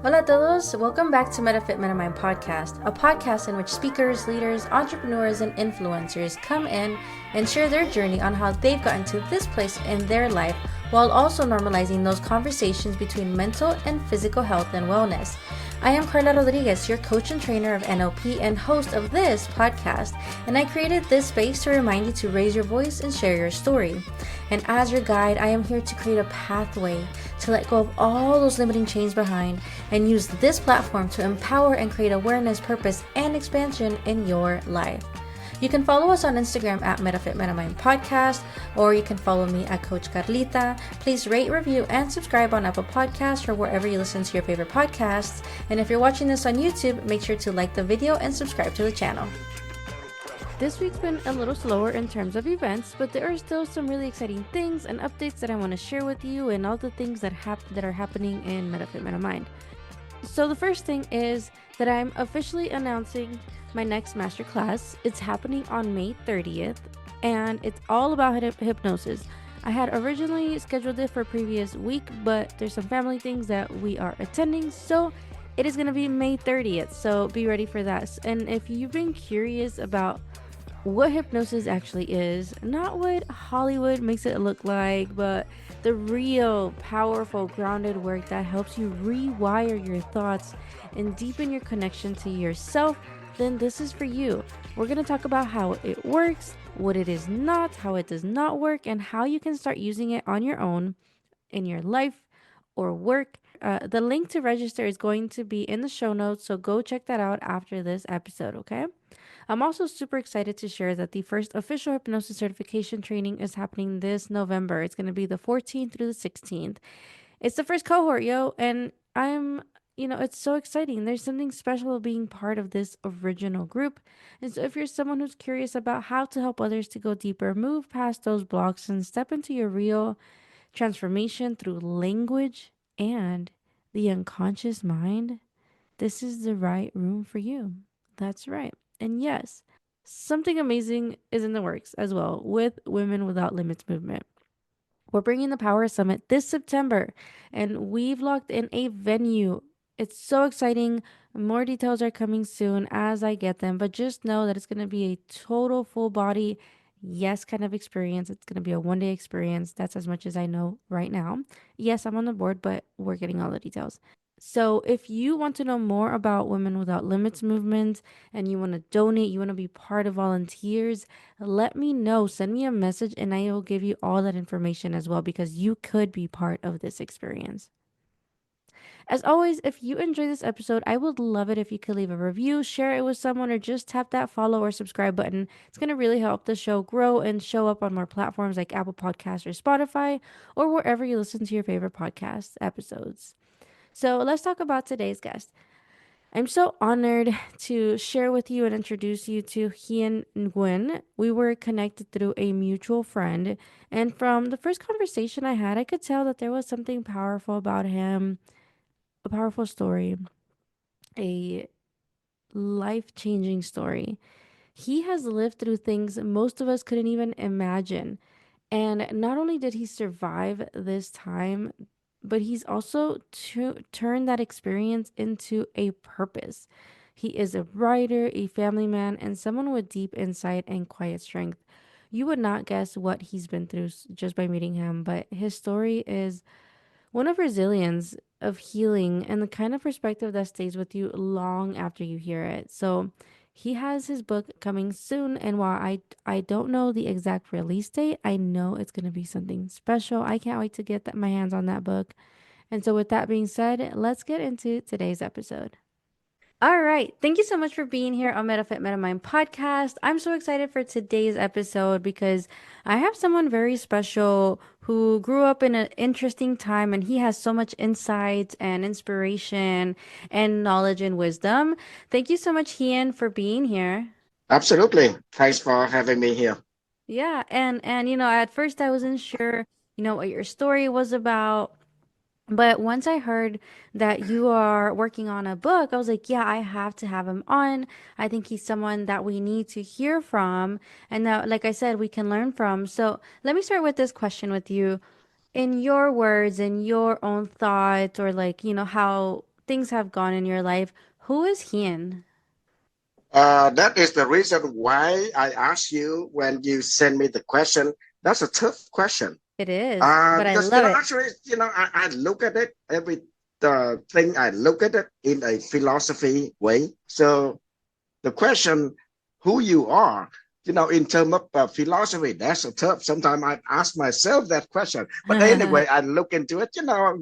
Hola a todos, welcome back to MetaFit MetaMind podcast, a podcast in which speakers, leaders, entrepreneurs, and influencers come in and share their journey on how they've gotten to this place in their life while also normalizing those conversations between mental and physical health and wellness. I am Carla Rodriguez, your coach and trainer of NLP and host of this podcast, and I created this space to remind you to raise your voice and share your story. And as your guide, I am here to create a pathway to let go of all those limiting chains behind and use this platform to empower and create awareness, purpose, and expansion in your life. You can follow us on Instagram at MetaFit MetaMind Podcast, or you can follow me at Coach Carlita. Please rate, review, and subscribe on Apple Podcasts or wherever you listen to your favorite podcasts. And if you're watching this on YouTube, make sure to like the video and subscribe to the channel. This week's been a little slower in terms of events, but there are still some really exciting things and updates that I want to share with you and all the things that are happening in MetaFit MetaMind. So the first thing is that I'm officially announcing my next masterclass. It's happening on May 30th, and it's all about hypnosis. I had originally scheduled it for previous week, but there's some family things that we are attending, so it is going to be May 30th. So be ready for that. And if you've been curious about what hypnosis actually is, not what Hollywood makes it look like, but the real, powerful, grounded work that helps you rewire your thoughts and deepen your connection to yourself, then this is for you. We're going to talk about how it works, what it is not, how it does not work, and how you can start using it on your own in your life or work. The link to register is going to be in the show notes, so go check that out after this episode, okay? I'm also super excited to share that the first official hypnosis certification training is happening this November. It's going to be the 14th through the 16th. It's the first cohort, yo, and it's so exciting. There's something special of being part of this original group. And so if you're someone who's curious about how to help others to go deeper, move past those blocks and step into your real transformation through language and the unconscious mind, this is the right room for you. That's right. And yes, something amazing is in the works as well with Women Without Limits movement. We're bringing the Power Summit this September, and we've locked in a venue. It's so exciting. More details are coming soon as I get them, but just know that it's going to be a total full body, yes, kind of experience. It's going to be a 1 day experience. That's as much as I know right now. Yes, I'm on the board, but we're getting all the details. So, if you want to know more about Women Without Limits movement and you want to donate, you want to be part of volunteers, let me know. Send me a message and I will give you all that information as well because you could be part of this experience. As always, if you enjoy this episode, I would love it if you could leave a review, share it with someone, or just tap that follow or subscribe button. It's going to really help the show grow and show up on more platforms like Apple Podcasts or Spotify or wherever you listen to your favorite podcast episodes. So let's talk about today's guest. I'm so honored to share with you and introduce you to Hien Nguyen. We were connected through a mutual friend, and from the first conversation I had, I could tell that there was something powerful about him, a powerful story, a life changing story. He has lived through things most of us couldn't even imagine. And not only did he survive this time, but he's also turned that experience into a purpose. He is a writer, a family man, and someone with deep insight and quiet strength. You would not guess what he's been through just by meeting him, but his story is one of resilience, of healing, and the kind of perspective that stays with you long after you hear it. So, he has his book coming soon, and while I don't know the exact release date, I know it's going to be something special. I can't wait to get my hands on that book. And so, with that being said, let's get into today's episode. All right. Thank you so much for being here on MetaFit MetaMind podcast. I'm so excited for today's episode because I have someone very special who grew up in an interesting time and he has so much insight and inspiration and knowledge and wisdom. Thank you so much, Hien, for being here. Absolutely. Thanks for having me here. Yeah, and at first I wasn't sure, what your story was about. But once I heard that you are working on a book, I was like, yeah, I have to have him on. I think he's someone that we need to hear from and that, like I said, we can learn from. So let me start with this question with you. In your words, in your own thoughts, or like, how things have gone in your life. Who is Hien? That is the reason why I asked you when you send me the question. That's a tough question. It is, but I Because love it. actually, I look at it every thing. I look at it in a philosophy way. So the question, who you are, in terms of philosophy, that's a tough. Sometimes I ask myself that question. But anyway, I look into it.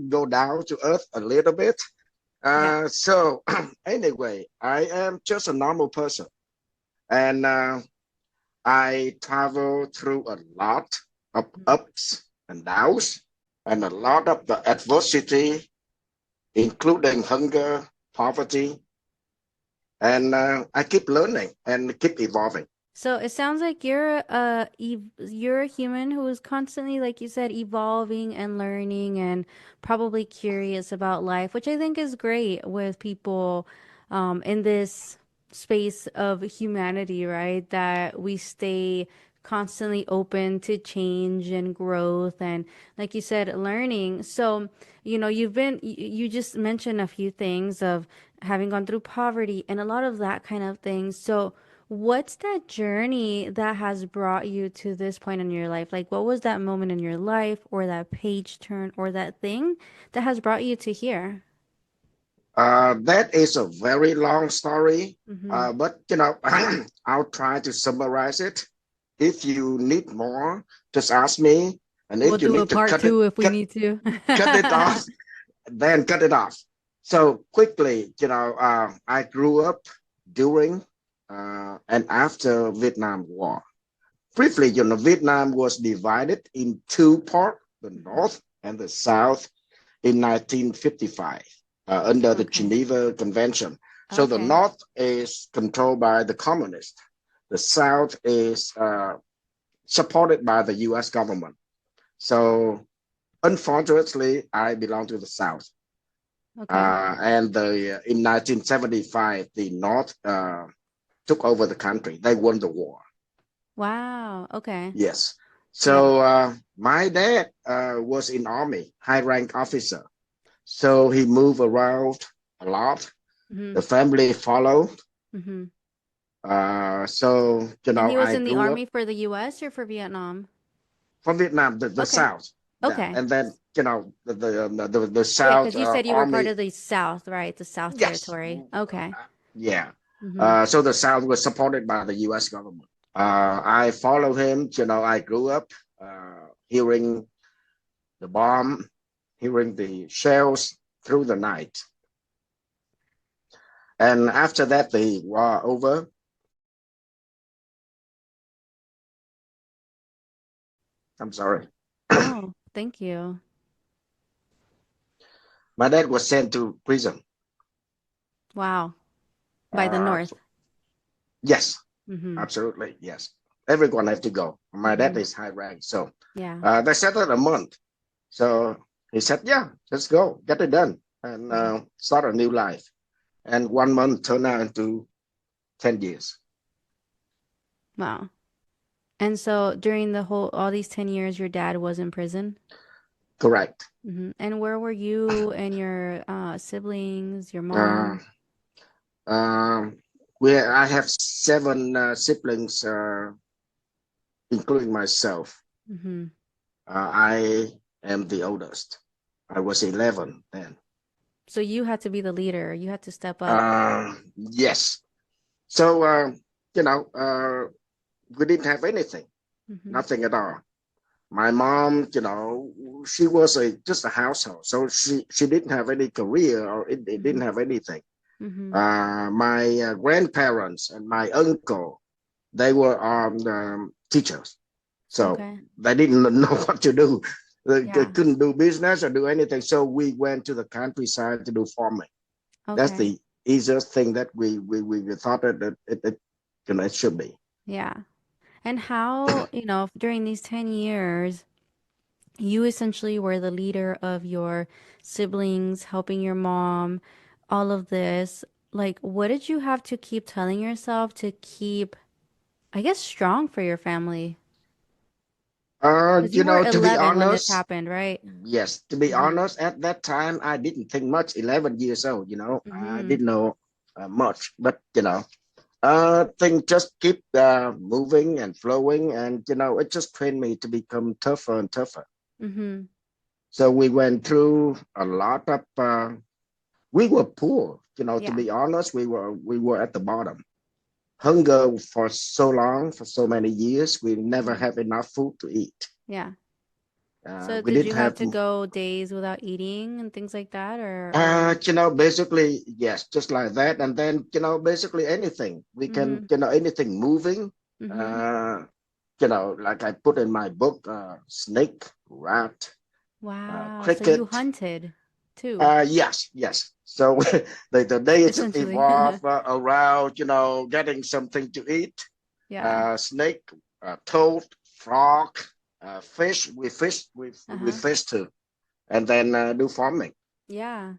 Go down to earth a little bit. Yeah. So anyway, I am just a normal person, and I travel through a lot of ups and downs, and a lot of the adversity, including hunger, poverty, and I keep learning and keep evolving. So it sounds like you're a human who is constantly, like you said, evolving and learning and probably curious about life, which I think is great with people in this space of humanity, right? That we stay constantly open to change and growth and, like you said, learning. So, you just mentioned a few things of having gone through poverty and a lot of that kind of thing. So what's that journey that has brought you to this point in your life? Like, what was that moment in your life, or that page turn, or that thing that has brought you to here? That is a very long story, Mm-hmm. but I'll try to summarize it. If you need more, just ask me, and We'll if you do a need to part two if we need to. cut it off, then cut it off. So quickly, I grew up during and after Vietnam War. Briefly, Vietnam was divided in two parts, the North and the South, in 1955 under the Okay. Geneva Convention. So the Okay. North is controlled by the communists. The South is supported by the U.S. government. So unfortunately, I belong to the South. Okay. And in 1975, the North took over the country. They won the war. Wow. Okay. Yes. Yeah. So my dad was in army, high rank officer. So he moved around a lot. Mm-hmm. The family followed. Mm-hmm. So And he was I in the grew up army for the US or for Vietnam? from Vietnam, the Okay. South. Yeah, Okay. and then the Yeah, South because you said you were part Army. of the South, right? The South Yes. Territory. Okay. Yeah. Mm-hmm. So the South was supported by the U.S. government. I followed him. I grew up hearing the bomb, hearing the shells through the night. And after that, the war over. I'm sorry. No, thank you. My dad was sent to prison. Wow. By the Uh, North. yes, Mm-hmm. absolutely. Yes. Everyone has to go. My dad Mm-hmm. is high rank. So Yeah. they said it a month. So he said, yeah, let's go, get it done, and Mm-hmm. start a new life. And 1 month turned out into 10 years. Wow. And so during all these 10 years, your dad was in prison? Correct. Mm-hmm. And where were you and your siblings, your Uh, mom? um, I have seven siblings, including myself. Mm-hmm. I am the oldest. I was 11 then. So you had to be the leader. You had to step up. Yes. So, we didn't have anything, Mm-hmm. nothing at all. My mom, she was just a household. So she didn't have any career or it Mm-hmm. didn't have anything. Mm-hmm. My grandparents and my uncle, they were teachers. So Okay. they didn't know what to do. They Yeah. couldn't do business or do anything. So we went to the countryside to do farming. That's Okay. the easiest thing that we thought that it should be. Yeah. And how, during these 10 years, you essentially were the leader of your siblings, helping your mom, all of this. Like, what did you have to keep telling yourself to keep, I guess, strong for your family? Because you were To be 11 when this honest, happened, right? yes, to be Mm-hmm. honest, at that time I didn't think much. 11 years old, I Mm-hmm. didn't know much, but things just keep moving and flowing, and it just trained me to become tougher and tougher. Mm-hmm. So we went through a lot of. We were poor, to Yeah. be honest. We were at the bottom. Hunger for so long, for so many years. We never Mm-hmm. have enough food to eat. Yeah. So We did didn't you have have. to go days without eating and things like that, or? Basically, yes, just like that. And then, basically anything we can, Mm-hmm. anything moving. Mm-hmm. Uh, like I put in my book, snake, rat, Wow. So you cricket. hunted too, Yes, yes. So the day just essentially. evolved around, getting something to eat. Yeah. Snake, toad, frog, fish. We Uh-huh. fish too, and then do farming. Yeah.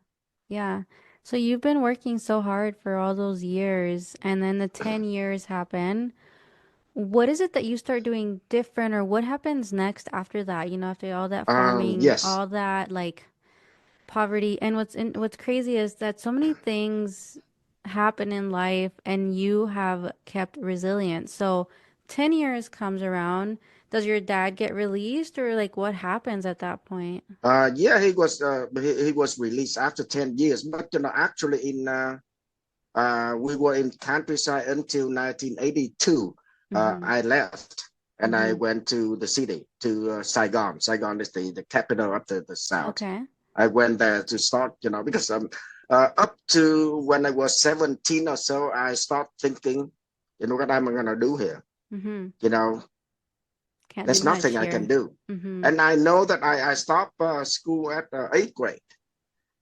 Yeah. So you've been working so hard for all those years, and then the 10 years happen. What is it that you start doing different, or what happens next after that? After all that farming, Yes. all that like poverty, and what's crazy is that so many things happen in life, and you have kept resilient. So 10 years comes around. Does your dad get released, or like what happens at that point? Yeah, he was released after 10 years, but actually we were in countryside until 1982. Mm-hmm. I left and I Mm-hmm. went to the city, to Saigon. Saigon is the capital of the south. Okay. I went there to start, because up to when I was 17 or so, I start thinking, what am I gonna do here? Mm-hmm. You know, Can't do there's much nothing I can here. do. Mm-hmm. And I know that I stopped school at eighth grade.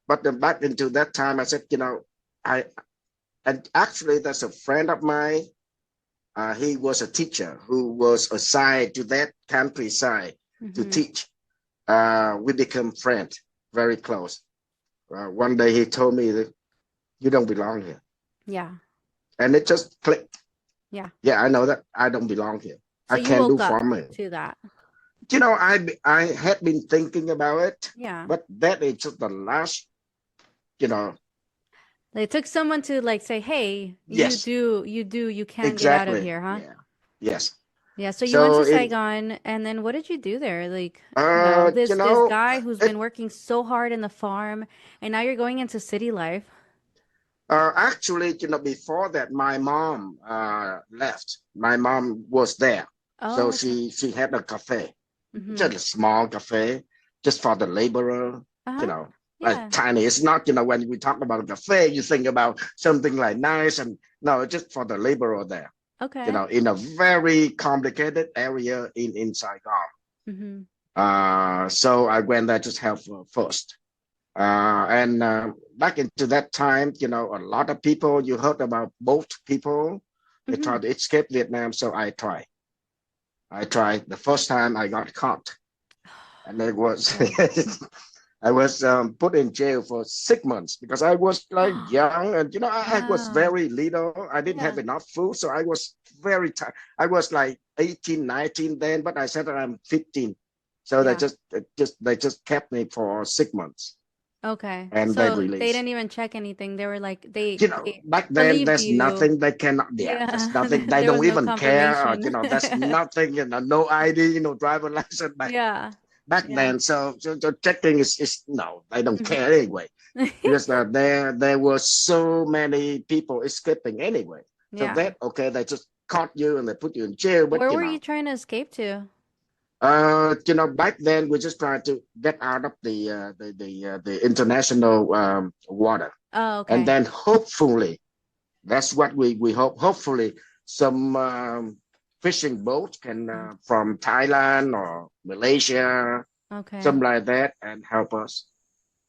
But then back into that time, I said, I and actually there's a friend of mine. He was a teacher who was assigned to that countryside to Mm-hmm. teach. We became friends, very close. One day he told me that you don't belong here, Yeah. and it just clicked. Yeah. Yeah, I know that I don't belong here. So I you can't do woke up farming. to that. I had been thinking about it, Yeah. but that is just the last. You know, They took someone to like say, "Hey, yes, you can get out of exactly. here, huh?" Yeah, yes. Yeah, so you went So to in Saigon, and then what did you do there? Like, this guy who's been it working so hard in the farm, and now you're going into city life. actually, before that, my mom left. My mom was there, so Oh, okay. she had a cafe, Mm-hmm. just a small cafe, just for the laborer. You Uh-huh. know, like Yeah. tiny. It's not, when we talk about a cafe, you think about something like nice, and no, just for the laborer there. Okay. In a very complicated area in Saigon. Mm-hmm. So I went there to help first. And back into that time, a lot of people, you heard about boat people, they Mm-hmm. tried to escape Vietnam. So I tried. I tried. The first time I got caught, and it was Yeah. I was put in jail for 6 months because I was like young, and I was Wow. very little. I didn't have Yeah. enough food, so I was very tired. I was like 18, 19 then, but I said that I'm 15, so they Yeah. just kept me for 6 months, Okay. and they So they released. didn't even check anything. They were like they Back then believed there's you. nothing they cannot. Yeah, there's Yeah. nothing they There was don't no even care. Or, confirmation. there's nothing. No ID. Driver license Yeah. back Yeah. then. So checking is no, they don't Mhm. care anyway, because there were so many people escaping anyway. So Yeah. that okay, they just caught you and they put you in jail. But Where were you trying to escape to? back then we're just trying to get out of the international water, Oh, and okay. then hopefully that's what we hope. Hopefully some fishing boats can Uh, from Thailand or Malaysia, Okay. something like that, and help us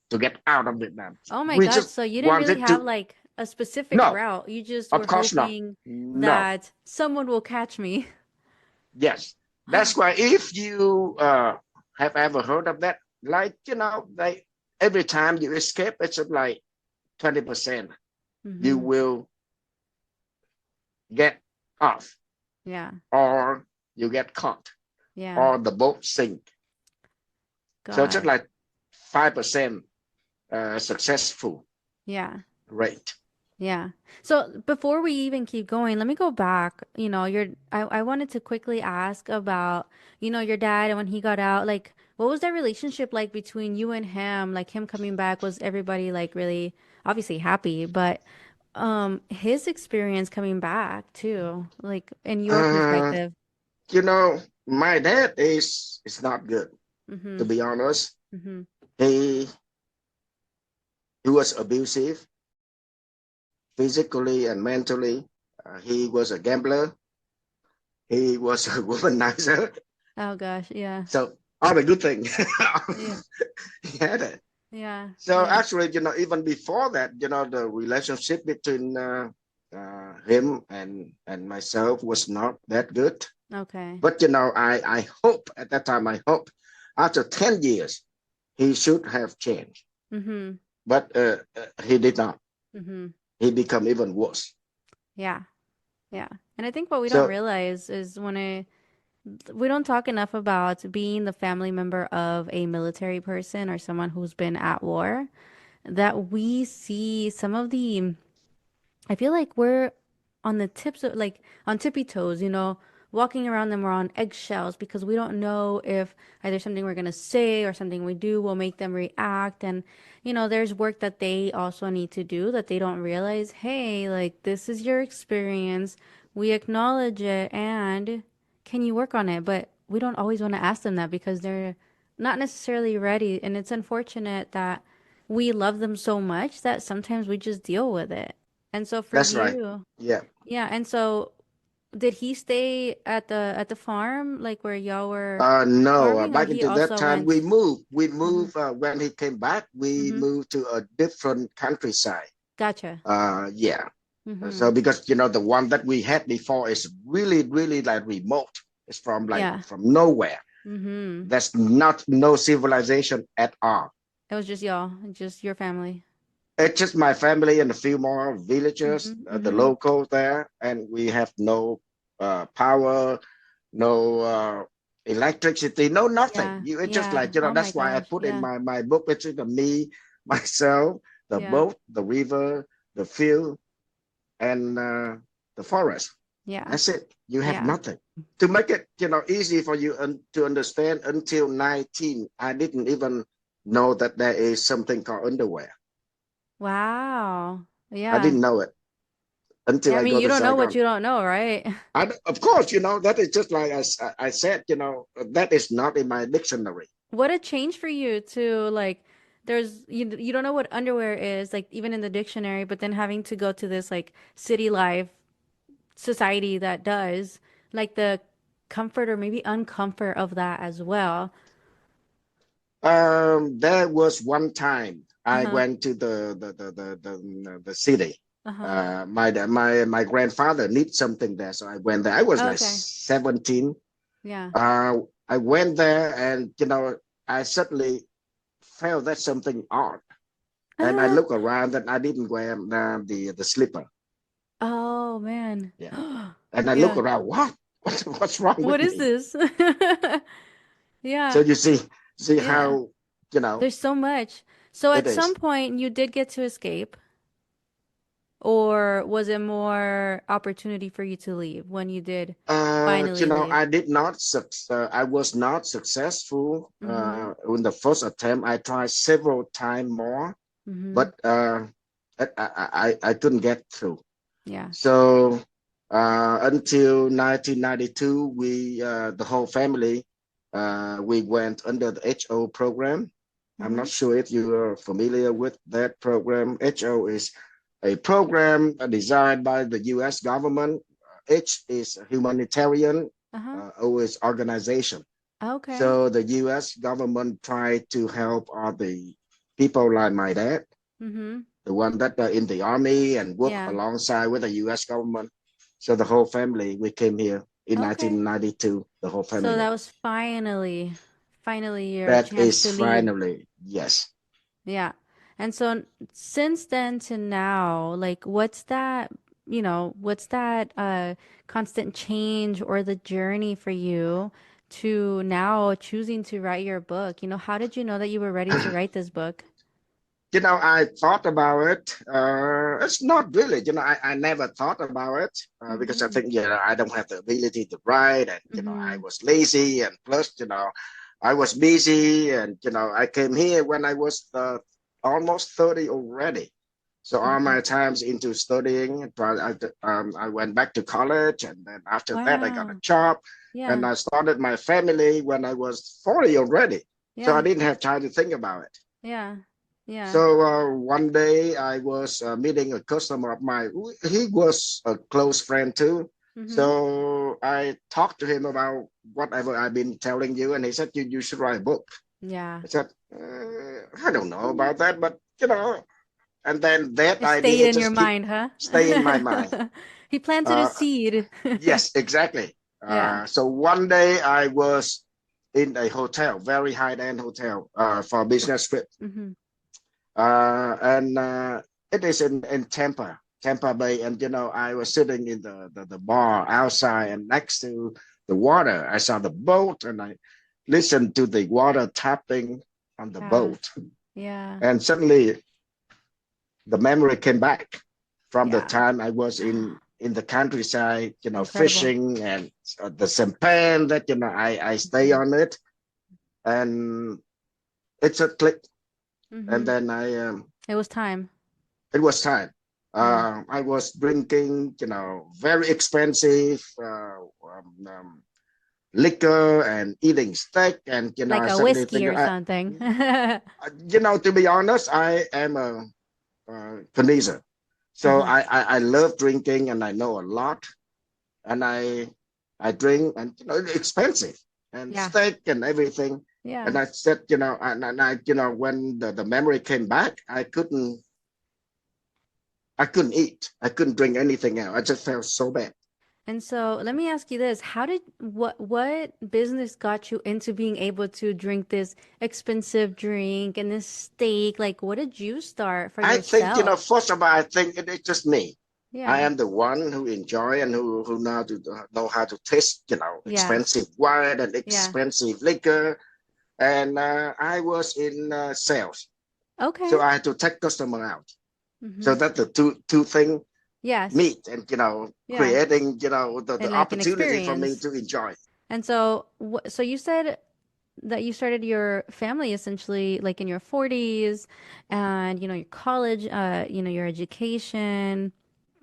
to get out of Vietnam. Oh my We God. just So you didn't really wanted have to. like a specific No, route. You just of were course not. hoping No. that someone will catch me. Yes. That's why if you have ever heard of that, like, like every time you escape, it's like 20% you Mm-hmm. will get off Yeah. or you get caught. Yeah. or the boat sink. So just Gosh. like 5% successful Yeah. rate. Yeah. So before we even keep going, let me go back. I wanted to quickly ask about, your dad and when he got out, like what was that relationship like between you and him? Like him coming back, was everybody like really obviously happy, but his experience coming back too, like in your Uh, perspective. you know, my dad is not good, Mm-hmm. to be honest. Mm-hmm. He he was abusive physically and mentally. He was a gambler. He was a womanizer. Oh gosh, yeah. So all the good things. Yeah. He had it. Yeah. So Yeah. actually, even before that, the relationship between him and myself was not that good. Okay. But I hope at that time, I hope after 10 years he should have changed. Mm-hmm. But he did not. Mm-hmm. He become even worse. Yeah. Yeah. And I think what we don't So realize is we don't talk enough about being the family member of a military person or someone who's been at war, that we see some of the I feel like we're on the tips of like on tippy toes, walking around them, we're on eggshells because we don't know if either something we're gonna say or something we do will make them react. And, there's work that they also need to do that they don't realize, hey, like this is your experience. We acknowledge it and can you work on it? But we don't always want to ask them that because they're not necessarily ready. And it's unfortunate that we love them so much that sometimes we just deal with it. And so for that's right. you, Yeah. yeah, and so did he stay at the farm like where y'all were No, farming or back he into that also time, we went? moved. We Mm-hmm. moved when he came back. We Mm-hmm. moved to a different countryside. Gotcha. Yeah. Mm-hmm. So because the one that we had before is really, really like remote. It's from like Yeah. from nowhere. Mm-hmm. There's not no civilization at all. It was just y'all, just your family. It's just my family and a few more villagers, Mm-hmm. the Mm-hmm. locals there, and we have no power, no electricity, no nothing. Yeah. It's just Yeah. like Oh my that's why I gosh. put in Yeah. my book. It's just me, myself, the Yeah. boat, the river, the field, and the forest. Yeah. That's it. You have Yeah. nothing. To make it easy for you to understand, until 19, I didn't even know that there is something called underwear. Wow. I Yeah. didn't know it until Yeah, I I mean, go you to don't know what Saigon. you don't know, right? Of course, that is just like I said, that is not in my dictionary. What a change for you to like you don't know what underwear is like even in the dictionary, but then having to go to this like city life society that does like the comfort or maybe uncomfort of that as well. There was one time I Uh-huh. went to the city. Uh-huh. My grandfather needs something there, so I went there. I was like Okay. 17. Yeah. Uh, I went there, and I suddenly felt that something odd, and I Ah. look around, and I didn't wear the slipper. Oh man. Yeah, and I look Yeah. around. What? What's wrong What with is me? this? So Yeah. you see Yeah. how you know There's so much. So it at some is. point you did get to escape. Or was it more opportunity for you to leave when you did finally leave? I was not successful Mm-hmm. in the first attempt. I tried several times more, Mm-hmm. but I couldn't get through. Yeah. So until 1992, the whole family, we went under the HO program. I'm Mm-hmm. not sure if you are familiar with that program. HO is a program designed by the U.S. government. H is a humanitarian Uh-huh. organization. Okay. So the U.S. government tried to help all the people like my dad, Mm-hmm. the one that are in the army and work Yeah. alongside with the U.S. government. So the whole family, we came here in Okay. 1992, the whole So that family. was finally your That chance is to leave. finally, yes. Yeah. And so since then to now, like what's that constant change or the journey for you to now choosing to write your book? You know, how did you know that you were ready to write this book? I thought about it. It's not really, I never thought about it because I Mm-hmm. think, I don't have the ability to write, and, I Mm-hmm. was lazy, and plus, I was busy, and, I came here when I was almost 30 already. So all Mm-hmm. my times into studying, I went back to college, and then after that, I got a Wow. job, and Yeah. I started my family when I was 40 already. So I Yeah. didn't have time to think about it. Yeah. Yeah. So one day I was meeting a customer of mine. He was a close friend too. Mm-hmm. So I talked to him about whatever I've been telling you, and he said, you should write a book. Yeah. I said, I don't know about that, but and then that It stayed idea in your just keep mind, huh? stay in my mind. He planted a Uh, seed. yes, exactly. Yeah. So one day I was in a hotel, very high-end hotel, for a business trip. Mm-hmm. And it is in Tampa Bay. And I was sitting in the bar outside, and next to the water, I saw the boat, and I listened to the water tapping on the Yeah. boat. Yeah. And suddenly the memory came back from the Yeah. time I was in the countryside, Incredible. fishing, and the sampan that I stay Mm-hmm. on it, and it's a click, and Mm-hmm. then It was time. it was time. Yeah. I was drinking, very expensive liquor, and eating steak, and Like I a suddenly whiskey think, or something. to be honest, I am a connoisseur. So Mm-hmm. I love drinking, and I know a lot, and I drink, and it's expensive, and Yeah. steak and everything. And Yeah. I said, and I, when the memory came back, I couldn't eat. I couldn't drink anything else. I just felt so bad. And so let me ask you this. What business got you into being able to drink this expensive drink and this steak? Like what did you start for I think, yourself? first of all, I think it's just me. I Yeah. am the one who enjoy, and who know how to taste, Yeah. expensive wine and Yeah. expensive liquor. And I was in sales, so Okay. I had to take customer out. Mm-hmm. So that the two thing Yes. meet, and Yeah. creating the And like an opportunity for me experience. to enjoy. And so so you said that you started your family essentially like in your 40s and your college, your education,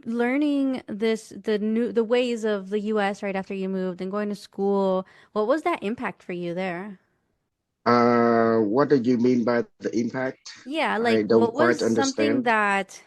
learning the ways of the US right after you moved and going to school. What was that impact for you there? What do you mean by the impact? Yeah, I like don't what was quite something understand.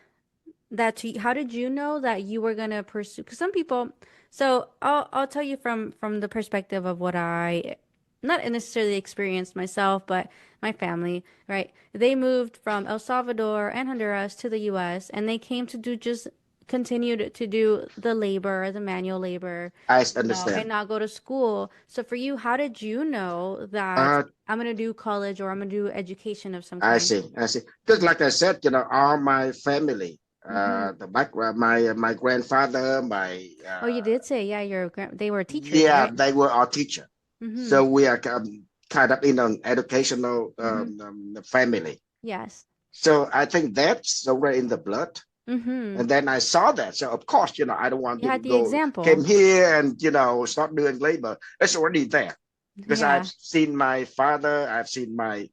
how did you know that you were gonna pursue? Because some people, so I'll tell you from the perspective of what I not necessarily experienced myself, but my family, right? They moved from El Salvador and Honduras to the U.S. and they came to do just continued to do the labor, the manual labor, I and understand. not go to school. So for you, how did you know that Uh, I'm gonna do college or I'm gonna do education of some I kind? see. I see. Because like I said, all my family, Mm-hmm. the background, my grandfather, my Oh, you did say, yeah, they were teachers, yeah, right? they were our teacher. Mm-hmm. So we are kind of in an educational Mm-hmm. family. Yes. So I think that's already in the blood. Mm-hmm. And then I saw that. So of course, I don't want You to had the came example. here and, start doing labor. It's already there. Because I've Yeah. seen my father, I've seen my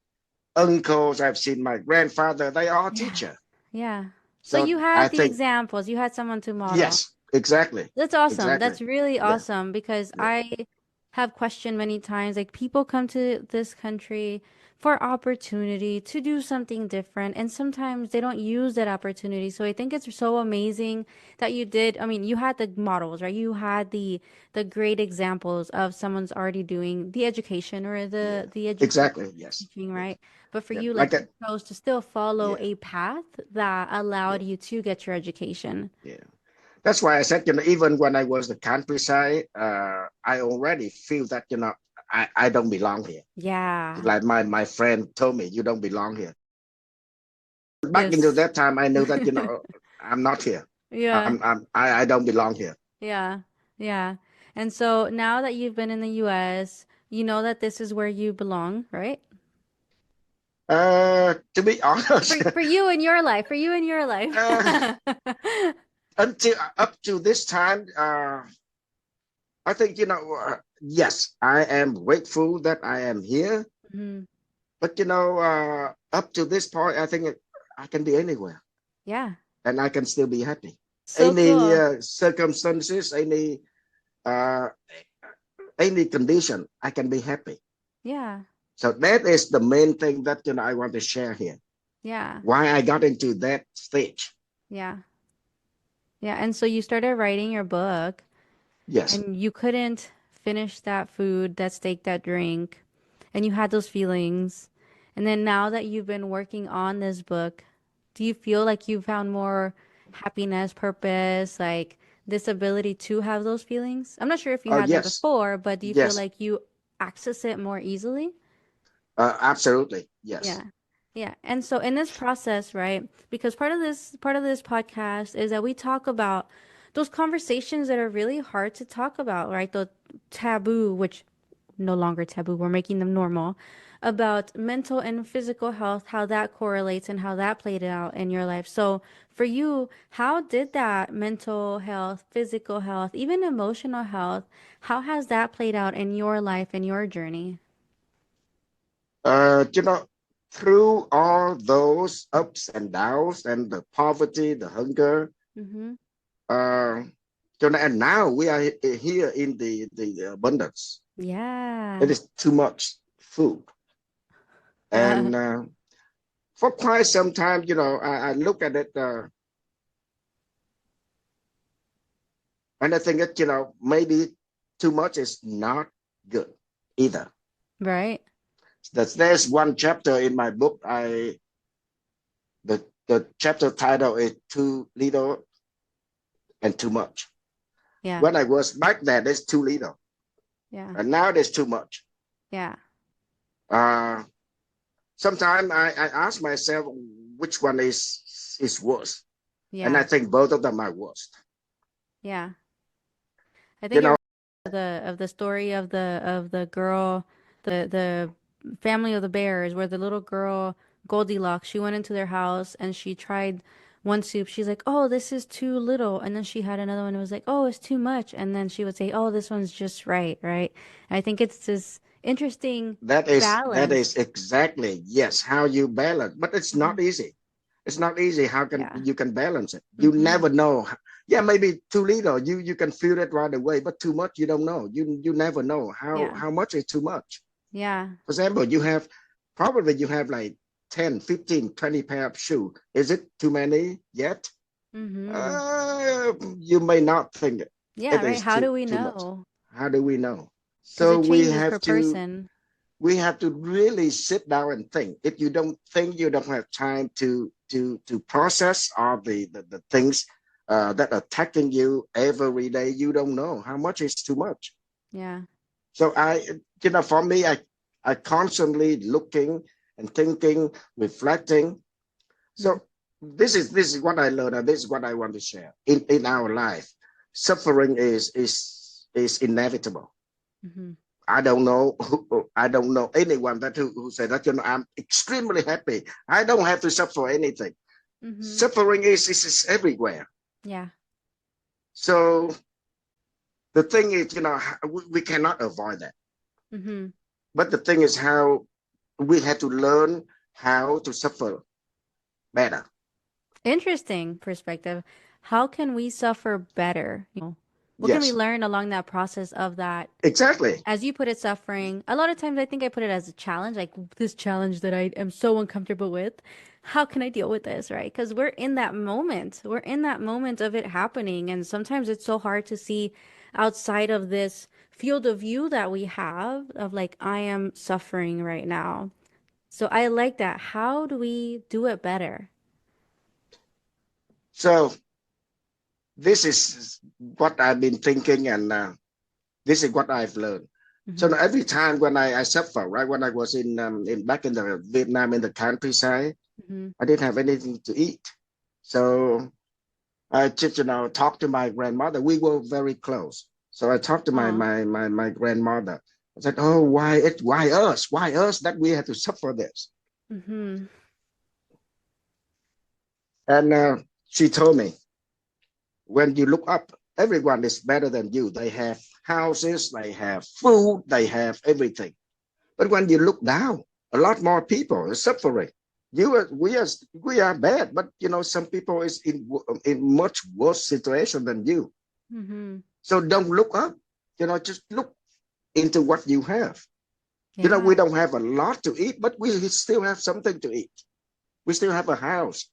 uncles, I've seen my grandfather, they are Yeah. teacher. Yeah. So So you I had the think, examples. You had someone to model. yes, exactly. That's awesome. Exactly. That's really Yeah. awesome because Yeah. I have questioned many times like people come to this country for opportunity to do something different and sometimes they don't use that opportunity. So I think it's so amazing that you did. I mean, you had the models, right? You had the great examples of someone's already doing the education or Yeah. the education Exactly. Yes. teaching, Yes. right? But for Yeah. you, Like like a, you chose to still follow yeah. a path that Yeah. allowed you to get your education. Yeah. That's why I said, even when I was the countryside, I already feel that, I don't belong here. Yeah. Like my friend told me, you don't belong here. Back into Yes. that time, I knew that, I'm not here. Yeah. I don't belong here. Yeah. Yeah. And so now that you've been in the US, You know that this is where you belong, right? To be honest, For you in your life, for you in your life. uh, until up to this time, I think, yes, I am grateful that I am here. Hmm. But, up to this point, I think I can be anywhere Yeah. and I can still be happy. So Any cool. circumstances, uh, any condition, I can be happy. Yeah. So that is the main thing that, I want to share here. Yeah. Why I got into that stage. Yeah. Yeah. And so you started writing your book Yes. and you couldn't finish that food, that steak, that drink, and you had those feelings. And then now that you've been working on this book, do you feel like you found more happiness, purpose, like this ability to have those feelings? I'm not sure if you Oh, had them yes. before, but do you feel Yes. like you access it more easily? Absolutely. Yes. Yeah. Yeah. And so in this process, right? Because part of this podcast is that we talk about those conversations that are really hard to talk about, right? The taboo, which no longer taboo, we're making them normal, about mental and physical health, how that correlates and how that played out in your life. So for you, how did that mental health, physical health, even emotional health, how has that played out in your life and your journey? Uh, you know, through all those ups and downs and the poverty, the hunger, Mm-hmm. uh, and now we are here in the abundance. It Yeah. is too much food. And for quite some time, I look at it and I think that, maybe too much is not good either. Right. There's one chapter in my book. The chapter title is Too Little and Too Much. Yeah. When I was back then, there's too little, Yeah. and now there's too much. Yeah. Uh, Sometimes I ask myself which one is worse, and I Yeah. think both of them are worst. Yeah. I You think know, you're of the story of the girl, the family of the bears, where the little girl Goldilocks, she went into their house and she tried one soup. She's like, "Oh, this is too little," and then she had another one. It was like, "Oh, it's too much," and then she would say, "Oh, this one's just right, right." And I think it's this interesting that is balance. exactly, yes, how you balance, but it's Hmm. not easy. It's not easy. How can Yeah. you can balance it? You Hmm. never know. Yeah, maybe too little, you can feel it right away, but too much, you don't know. You never know how Yeah. how much is too much. Yeah. For example, you have like 10, 15, 20 pair of shoes. Is it too many yet? Hmm. You may not think it Yeah, right. is How do we too much. know? How do we know? Because So it we changes per have to person. we have to really sit down and think. If you don't think, you don't have time to process all the things that are attacking you every day. You don't know how much is too much. Yeah. So for me, I constantly looking and thinking, reflecting. Mm-hmm. So this is what I learned, and this is what I want to share. In our life, suffering is inevitable. Mm-hmm. I don't know anyone who said that, I'm extremely happy. I don't have to suffer anything. Mm-hmm. Suffering is everywhere. Yeah. So the thing is, we cannot avoid that. Mm-hmm. But the thing is how we have to learn how to suffer better. Interesting perspective. How can we suffer better? What can we Yes, learn along that process of that? exactly. As you put it, suffering. A lot of times I think I put it as a challenge, like this challenge that I am so uncomfortable with. How can I deal with this, right? Because we're in that moment. We're in that moment of it happening. And sometimes it's so hard to see outside of this field of view that we have of like, I am suffering right now. So I like that. How do we do it better? So this is what I've been thinking, and this is what I've learned. So Hmm. now every time when I suffer, right, when I was in back in the Vietnam in the countryside, Hmm. I didn't have anything to eat. So I just talked to my grandmother. We were very close. So I talked to my Aw. my my my grandmother. I said, oh, why us? Why us that we have to suffer this? Mm-hmm. And she told me, when you look up, everyone is better than you. They have houses, they have food, they have everything. But when you look down, a lot more people are suffering. We are bad, but some people is in much worse situation than you. Mm-hmm. So don't look up. Just look into what you have. We Yeah. don't have a lot to eat, but we still have something to eat. We still have a house.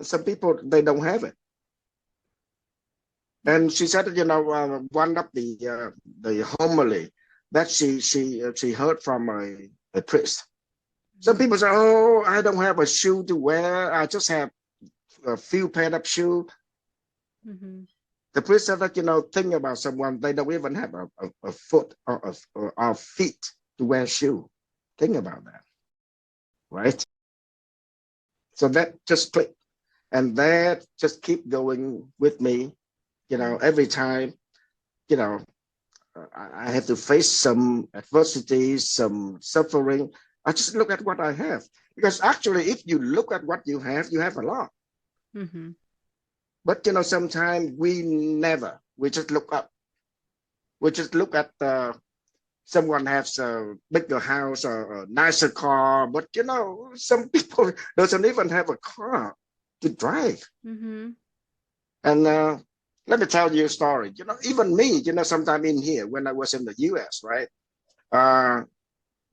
Some people they don't have it. Yeah. And she said, one of the homily that she heard from a priest. Some Mm-hmm. people say, "Oh, I don't have a shoe to wear. I just have a few pair of shoes." Mm-hmm. The priest said that think about someone they don't even have a foot or feet to wear shoe. Think about that, right? So that just clicked, and that just keep going with me. Every time you know I have to face some adversity, some suffering. I just look at what I have. Because actually, if you look at what you have a lot. Mm-hmm. But sometimes we just look up. We just look at someone has a bigger house or a nicer car. But some people doesn't even have a car to drive. Mm-hmm. And let me tell you a story. Even me, sometime in here when I was in the US, right? Uh,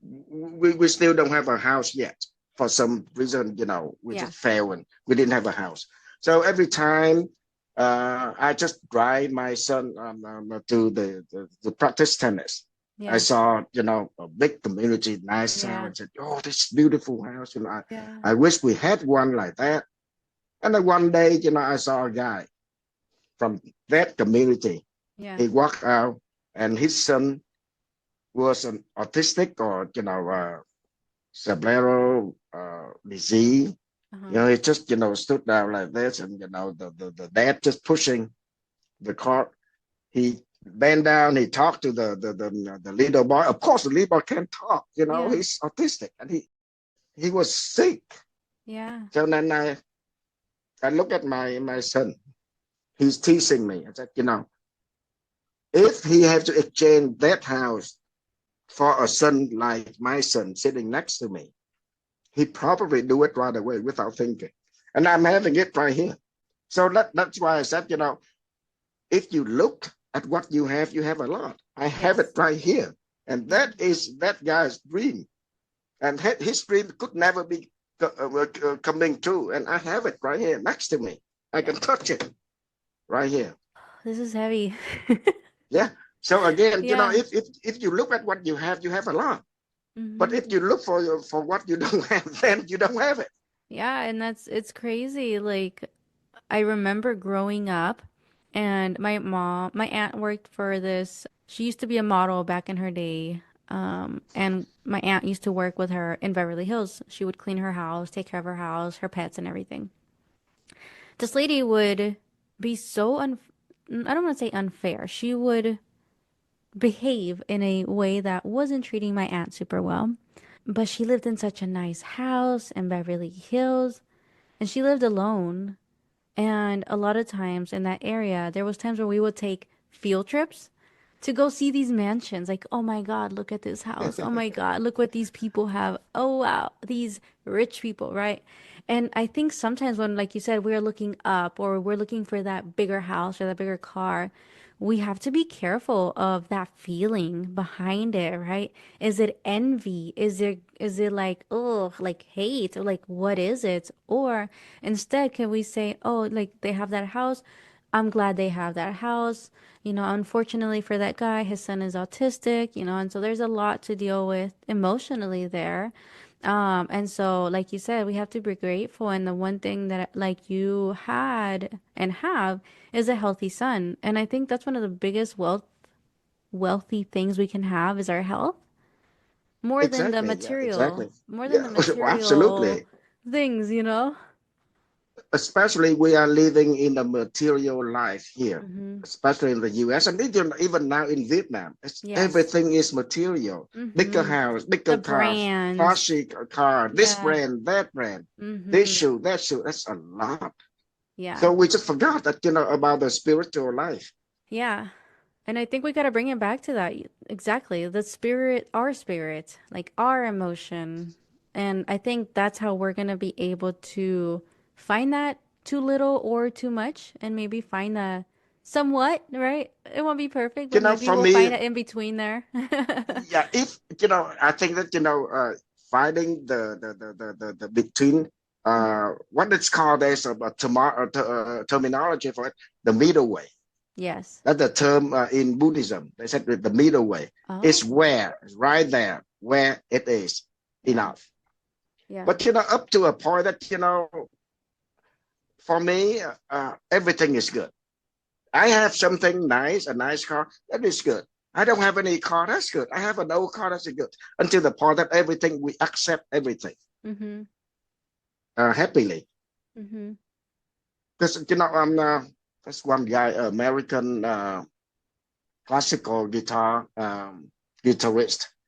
we still don't have a house yet for some reason, we Yeah. just failed and we didn't have a house. So every time I just drive my son to the practice tennis. I Yeah. saw, a big community, nice house, Yeah. and said, oh, this beautiful house. Yeah. I wish we had one like that. And then one day, I saw a guy from that community. Yeah. He walked out and his son was an autistic or, cerebral disease. Uh-huh. He just, stood down like this and, the dad just pushing the cart. He bent down, he talked to the little boy. Of course, the little boy can't talk, Yeah. he's autistic and he was sick. Yeah. So then I look at my son. He's teasing me. I said, if he had to exchange that house for a son like my son sitting next to me, he probably do it right away without thinking. And I'm having it right here. So that's why I said, if you look at what you have a lot. I have it Yes. right here. And Mm-hmm. that is that guy's dream. And his dream could never be coming true. And I have it right here next to me. I Yeah. can touch it right here. This is heavy. Yeah. So again, Yeah. if you look at what you have a lot. But Mm-hmm. if you look for what you don't have, then you don't have it. Yeah, and it's crazy. Like I remember growing up and my aunt worked for this. She used to be a model back in her day. And my aunt used to work with her in Beverly Hills. She would clean her house, take care of her house, her pets and everything. This lady would be so I don't want to say unfair. She would behave in a way that wasn't treating my aunt super well. But she lived in such a nice house in Beverly Hills, and she lived alone. And a lot of times in that area, there was times where we would take field trips to go see these mansions. Like, oh my God, look at this house. Oh my God, look what these people have. Oh wow, these rich people, right? And I think sometimes when, like you said, we're looking up or we're looking for that bigger house or that bigger car, we have to be careful of that feeling behind it, right? Is it envy? Is it like, oh, like hate? Or like what is it? Or instead, can we say, oh, like they have that house. I'm glad they have that house. Unfortunately for that guy, his son is autistic, and so there's a lot to deal with emotionally there. And so, like you said, we have to be grateful. And the one thing that, like you had and have, is a healthy son. And I think that's one of the biggest wealthy things we can have is our health, Exactly. Yeah. Exactly. more than Yeah. the material Absolutely. things. especially we are living in a material life here, Mm-hmm. especially in the US and even now in Vietnam. Yes. Everything is material. Bigger Mm-hmm. house, The bigger car, brands. flashy car, this Yeah. brand, that brand, this Mm-hmm. shoe, that shoe. That's a lot. Yeah. So we just forgot that, about the spiritual life. Yeah. And I think we got to bring it back to that. Exactly. The spirit, like our emotion. And I think that's how we're going to be able to find that too little or too much and maybe find that somewhat, right? It won't be perfect, but maybe For we'll me, find it in between there. yeah, if, I think that, finding the between, what it's called, there's terminology for it, the middle way. Yes. That's the term in Buddhism. They said the middle way is Oh, where, right there, where it is yeah. enough. Yeah. But, up to a point that, for me, everything is good. I have something nice, a nice car, that is good. I don't have any car, that's good. I have an old car, that's good. Until the point that everything, we accept everything Mm-hmm. happily. Mm-hmm. Because, I'm that's one guy, American classical guitarist.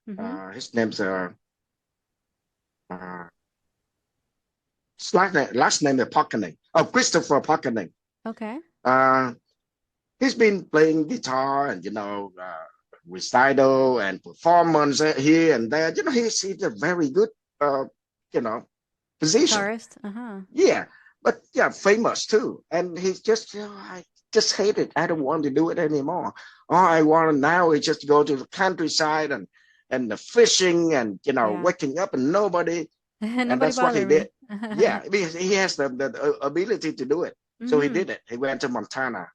Mm-hmm. His name's uh, last name is Pockening. Oh, Christopher Pockening. Okay. Uh, he's been playing guitar and, recital and performance here and there. He's a very good you know musician. Guitarist. Uh-huh. Yeah, but yeah, famous too. And he's just, I just hate it. I don't want to do it anymore. All I want now is just go to the countryside and the fishing and, Yeah. waking up and nobody. And Nobody that's what he bother did. me. Yeah, because he has the ability to do it. So he Mm-hmm. did it. He went to Montana,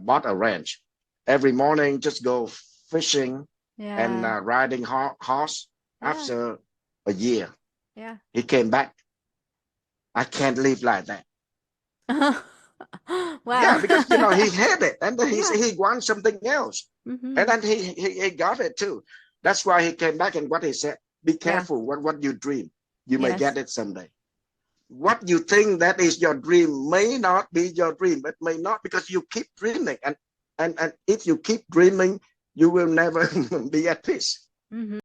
bought a ranch. Every morning, just go fishing and Yeah. riding horse. Yeah. After a year, Yeah. he came back. I can't live like that. Yeah, Wow. because, he had it and then Yeah. he wants something else. And Mm-hmm. then he got it too. That's why he came back, and what he said, be Yeah. careful what you dream. You may Yes. get it someday. What you think that is your dream may not be your dream. It may not, because you keep dreaming. And if you keep dreaming, you will never be at peace. Mm-hmm.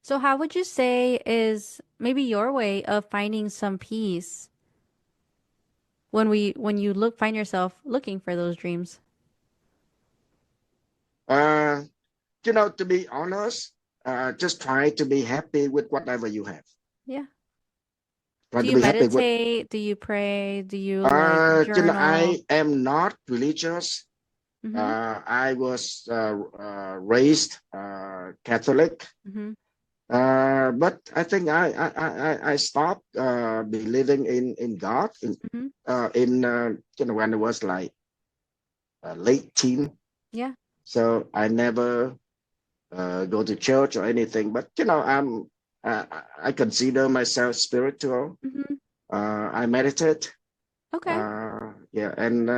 So how would you say is maybe your way of finding some peace when you find yourself looking for those dreams? Uh, to be honest, just try to be happy with whatever you have. Yeah. Try Do to you be happy with. meditate? Do you pray? Do you like journal? I am not religious. Mm-hmm. I was raised Catholic, Mm-hmm. but I think I stopped believing in God Mm-hmm. when I was like late teen. Yeah. So I never go to church or anything. But, I consider myself spiritual. Mm-hmm. I meditate. Okay. Yeah, and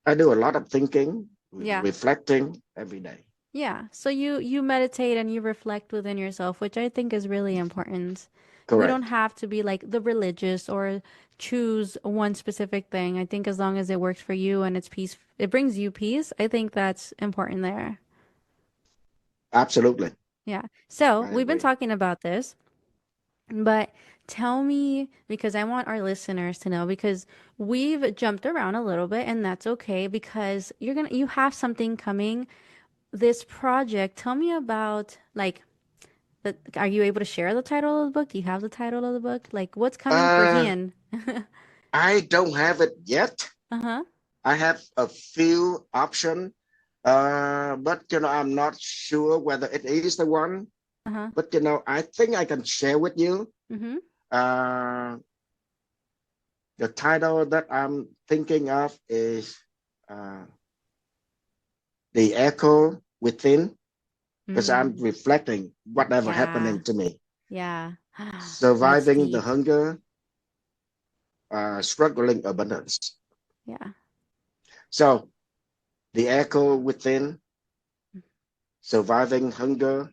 I do a lot of thinking, Yeah. reflecting every day. Yeah. So you meditate and you reflect within yourself, which I think is really important. We don't Correct. have to be like the religious or choose one specific thing. I think as long as it works for you and it's peace, it brings you peace. I think that's important there. Absolutely. Yeah. So I we've been agree. talking about this, but tell me, because I want our listeners to know, because we've jumped around a little bit and that's okay because you have something coming. This project, tell me about like are you able to share the title of the book? Do you have the title of the book? Like what's coming for Uh, Hien? I don't have it yet. Uh-huh. I have a few options, but, I'm not sure whether it is the one. Uh-huh. But, I think I can share with you. Mm-hmm. Uh, the title that I'm thinking of is uh, "The Echo Within," because I'm Mm. reflecting whatever Yeah. happening to me, Yeah. That's surviving the deep. hunger, struggling abundance. Yeah. So, the echo within, surviving hunger,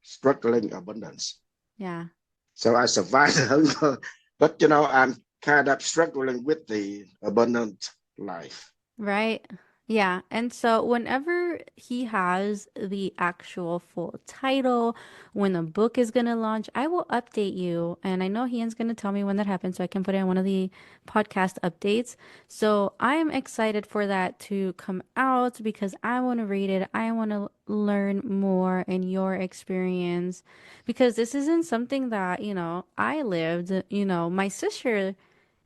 struggling abundance. Yeah. So I survived the hunger, but, I'm kind of struggling with the abundant life. Right. Yeah. And so whenever he has the actual full title, when the book is going to launch, I will update you. And I know Hien's going to tell me when that happens so I can put it on one of the podcast updates. So I am excited for that to come out because I want to read it. I want to learn more in your experience because this isn't something that, I lived, my sister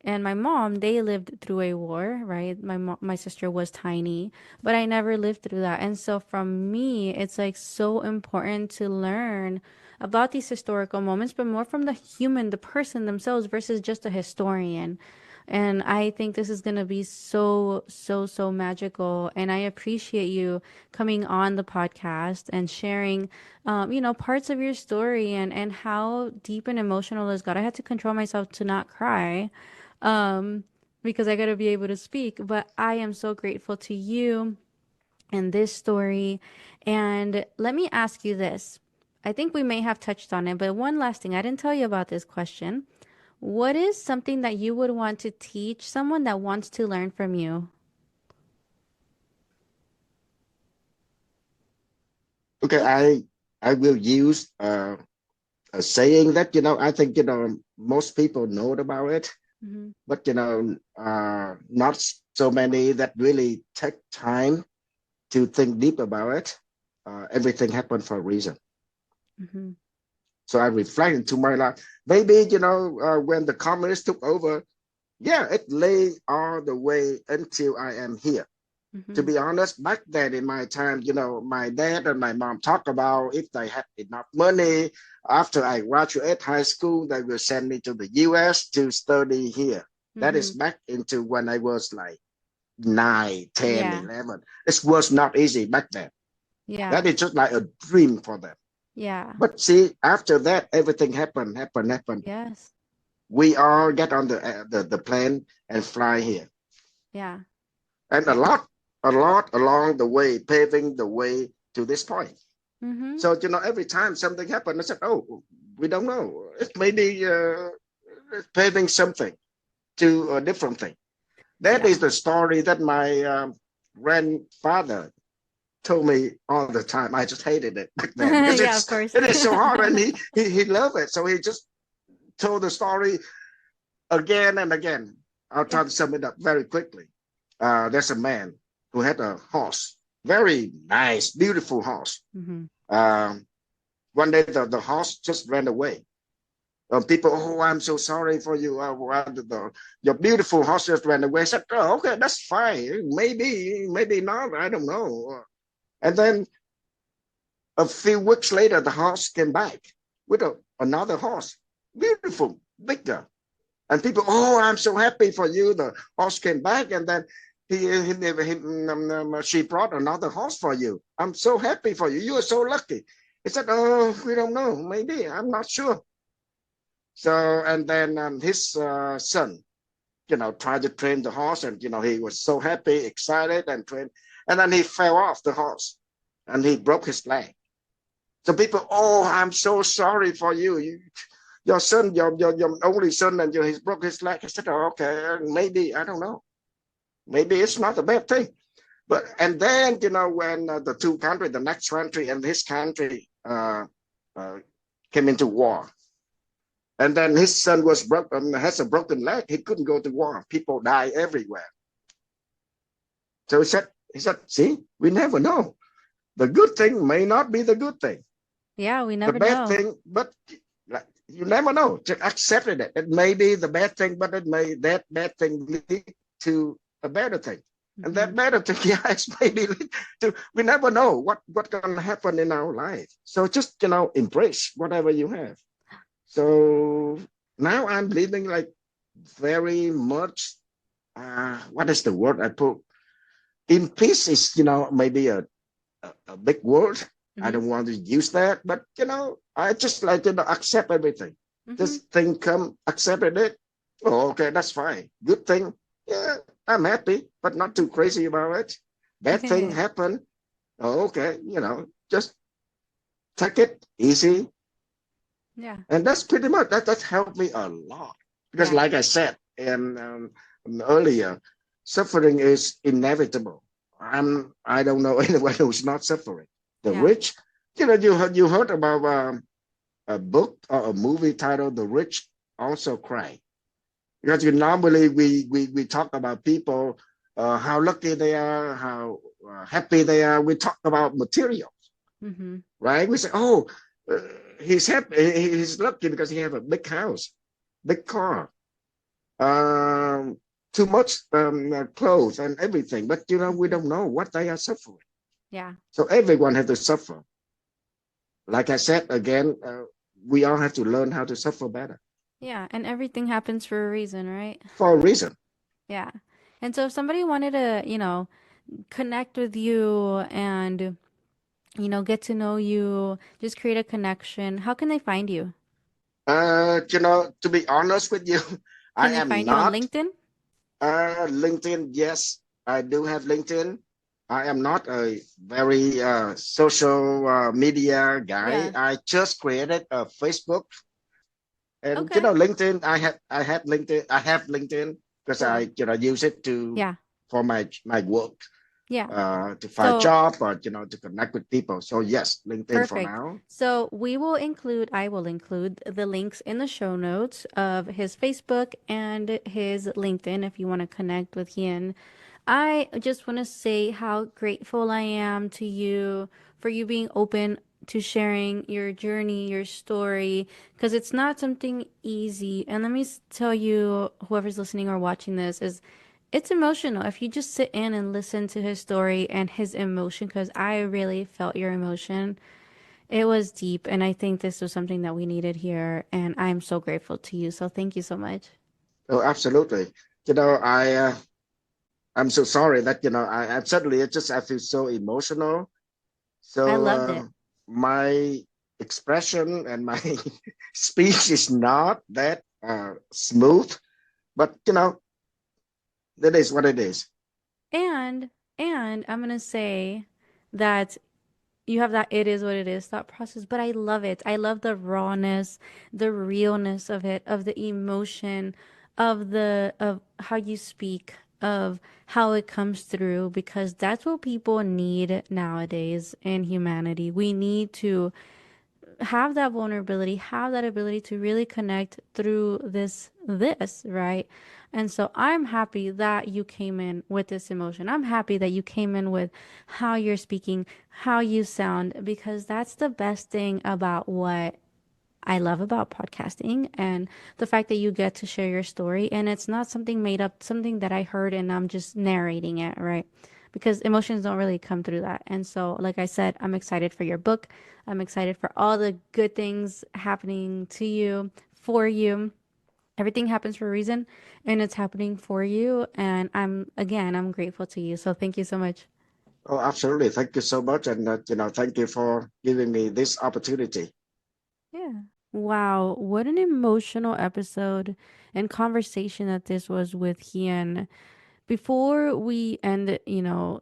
and my mom, they lived through a war, right? My sister was tiny, but I never lived through that. And so from me, it's like so important to learn about these historical moments, but more from the human, the person themselves versus just a historian. And I think this is going to be so, so, so magical. And I appreciate you coming on the podcast and sharing, parts of your story and how deep and emotional this got. I had to control myself to not cry um, because I got to be able to speak. But I am so grateful to you and this story. And let me ask you this. I think we may have touched on it, but one last thing. I didn't tell you about this question. What is something that you would want to teach someone that wants to learn from you? Okay, I will use a saying that I think most people know about it, Mm-hmm. but not so many that really take time to think deep about it. Everything happened for a reason. Mm-hmm. So I reflect into my life. Maybe when the communists took over, yeah, it lay all the way until I am here. To Mm-hmm. be honest, back then in my time, my dad and my mom talk about if they had enough money after I graduate high school, they will send me to the US to study here. That is Mm-hmm. back into when I was like 9, 10, Yeah. 11. It was not easy back then. Yeah. That is just like a dream for them. Yeah. But see, after that, everything happened. Yes. We all get on the plane and fly here. Yeah. And Yeah. a lot along the way, paving the way to this point. Mm-hmm. So, every time something happened, I said, oh, we don't know. It may be paving something to a different thing. That is Yeah. the story that my grandfather told me all the time. I just hated it back then because Yeah, of course. it is so hard, and he loved it. So he just told the story again and again. I'll Yeah. try to sum it up very quickly. There's a man who had a horse, very nice, beautiful horse. Mm-hmm. Um, One day the horse just ran away. People, oh, I'm so sorry for you. Your beautiful horse just ran away. I said, oh, okay, that's fine. Maybe not. I don't know. And then a few weeks later, the horse came back with another horse, beautiful, bigger. And people, oh, I'm so happy for you. The horse came back, and then she brought another horse for you. I'm so happy for you. You are so lucky. He said, oh, we don't know. Maybe. I'm not sure. So, and then his son, tried to train the horse, and, he was so happy, excited, and trained. And then he fell off the horse, and he broke his leg. So people, oh, I'm so sorry for you. Your son, your only son, and he's broke his leg. I said, oh, okay, maybe, I don't know. Maybe it's not a bad thing. But, and then, when the two countries, the next country and his country uh, came into war, and then his son has a broken leg. He couldn't go to war. People die everywhere. So he said, see, we never know. The good thing may not be the good thing. Yeah, we The never bad know. thing, but like, you never know. Just accept it. It may be the bad thing, but that bad thing lead to a better thing. And Mm-hmm. that better thing, yes, maybe lead to, we never know what's going to happen in our life. So just, embrace whatever you have. So now I'm living like very much, what is the word I put? In peace is, maybe a big word. I Mm-hmm. don't want to use that, but I just like to accept everything. Mm-hmm. This thing come, accepted it. Oh, okay, that's fine. Good thing. Yeah, I'm happy, but not too crazy about it. Bad thing happened. Oh, okay, just take it easy. Yeah. And that's pretty much that helped me a lot. Because Yeah. like I said, in earlier, suffering is inevitable. I don't know anyone who's not suffering. The Yeah. rich, you heard about a book or a movie titled "The Rich Also Cry." Because normally we talk about people, how lucky they are, how happy they are. We talk about material, Mm-hmm. right? We say, oh, uh, he's happy, he's lucky because he have a big house, big car, um, too much clothes and everything. But we Mm-hmm. don't know what they are suffering. Yeah. So everyone has to suffer. Like I said again, we all have to learn how to suffer better Yeah. And everything happens for a reason, right? for a reason. Yeah. And so if somebody wanted to, connect with you and, get to know you, just create a connection, how can they find you? To be honest with you, I Can they am find you on not LinkedIn? LinkedIn. Yes, I do have LinkedIn. I am not a very social media guy. Yeah. I just created a Facebook, and Okay. LinkedIn. I had LinkedIn. I have LinkedIn because Cool. I use it to Yeah. for my work, Yeah. to find So job or to connect with people. So yes, LinkedIn for perfect. now. So I will include the links in the show notes of his Facebook and his LinkedIn if you want to connect with Hien. I just want to say how grateful I am to you for you being open to sharing your journey, your story, because it's not something easy. And let me tell you, whoever's listening or watching this, is it's emotional. If you just sit in and listen to his story and his emotion, because I really felt your emotion, it was deep. And I think this was something that we needed here. And I'm so grateful to you. So thank you so much. Oh, absolutely. I'm so sorry that I suddenly I feel so emotional. I So loved it. my expression and my speech is not that smooth, but that is what it is. And and I'm gonna say that you have that it is what it is thought process, but I love it. I love the rawness, the realness of it, of the emotion, of how you speak, of how it comes through, because that's what people need nowadays in humanity. We need to have that vulnerability, have that ability to really connect through this, right? And so I'm happy that you came in with this emotion. I'm happy that you came in with how you're speaking, how you sound, because that's the best thing about what I love about podcasting and the fact that you get to share your story and it's not something made up, something that I heard and I'm just narrating it, right? Because emotions don't really come through that. And so, like I said, I'm excited for your book. I'm excited for all the good things happening to you, for you. Everything happens for a reason and it's happening for you. And I'm grateful to you. So, thank you so much. Oh, absolutely. Thank you so much, and thank you for giving me this opportunity. Yeah. Wow, what an emotional episode and conversation that this was with Hien. Before we end,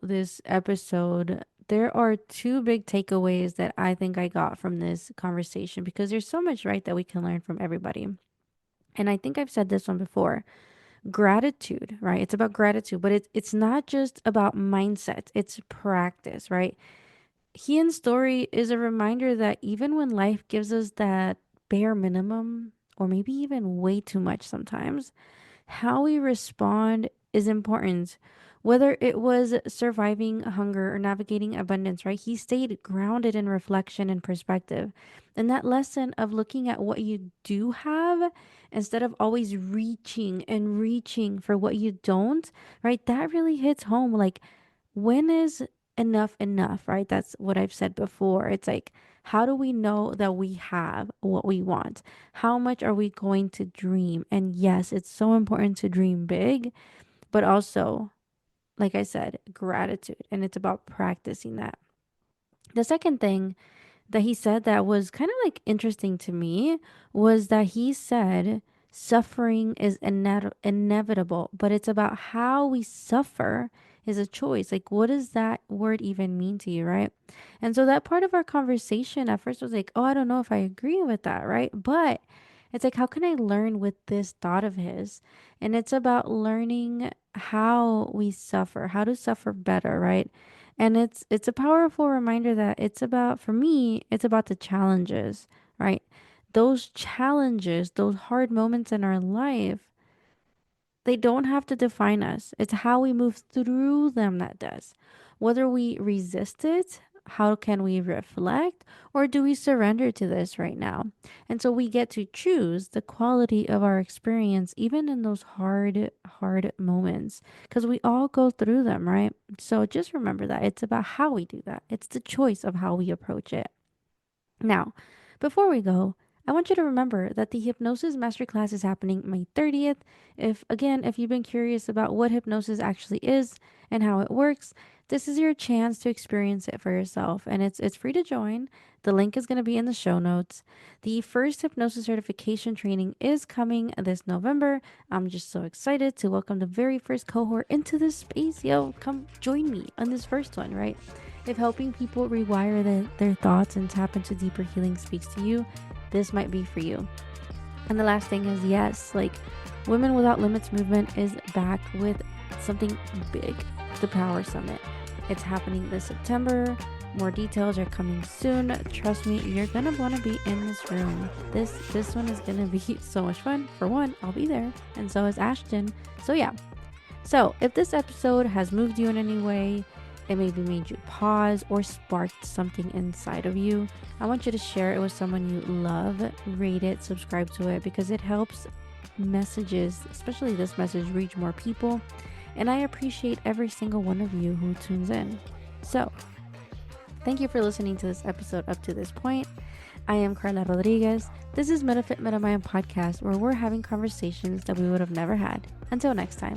this episode, there are two big takeaways that I think I got from this conversation because there's so much, right, that we can learn from everybody. And I think I've said this one before. Gratitude, right? It's about gratitude, but it's not just about mindset. It's practice, right? Hien's story is a reminder that even when life gives us that bare minimum, or maybe even way too much sometimes, how we respond is important. Whether it was surviving hunger or navigating abundance, right? He stayed grounded in reflection and perspective. And that lesson of looking at what you do have instead of always reaching and reaching for what you don't, right? That really hits home. Like, when is enough enough, right? That's what I've said before. It's like, how do we know that we have what we want? How much are we going to dream? And yes, it's so important to dream big, but also, like I said, gratitude. And it's about practicing that. The second thing that he said that was kind of like interesting to me was that he said suffering is inevitable, but it's about how we suffer is a choice. Like, what does that word even mean to you, right? And so that part of our conversation at first was like, oh, I don't know if I agree with that, right? But It's like, how can I learn with this thought of his? And it's about learning how we suffer, how to suffer better, right? And it's a powerful reminder that it's about, for me, it's about the challenges, right? Those challenges, those hard moments in our life, they don't have to define us. It's how we move through them that does. Whether we resist it, how can we reflect, or do we surrender to this right now? And so we get to choose the quality of our experience, even in those hard moments, because we all go through them, right? So just remember that it's about how we do that, it's the choice of how we approach it. Now, before we go, I want you to remember that the hypnosis masterclass is happening May 30th. If you've been curious about what hypnosis actually is and how it works, this is your chance to experience it for yourself, and it's free to join. The link is going to be in the show notes. The first hypnosis certification training is coming this November. I'm just so excited to welcome the very first cohort into this space. Yo, come join me on this first one, right? If helping people rewire their thoughts and tap into deeper healing speaks to you, this might be for you. And the last thing is, yes, like, Women Without Limits movement is back with something big, the Power Summit. It's happening this September. More details are coming soon. Trust me, you're gonna want to be in this room. This one is gonna be so much fun. For one, I'll be there, and so is Ashton. So yeah. So if this episode has moved you in any way, it maybe made you pause or sparked something inside of you, I want you to share it with someone you love, rate it, subscribe to it, because it helps messages, especially this message, reach more people. And I appreciate every single one of you who tunes in. So, thank you for listening to this episode up to this point. I am Carla Rodriguez. This is MetaFit MetaMind podcast, where we're having conversations that we would have never had. Until next time.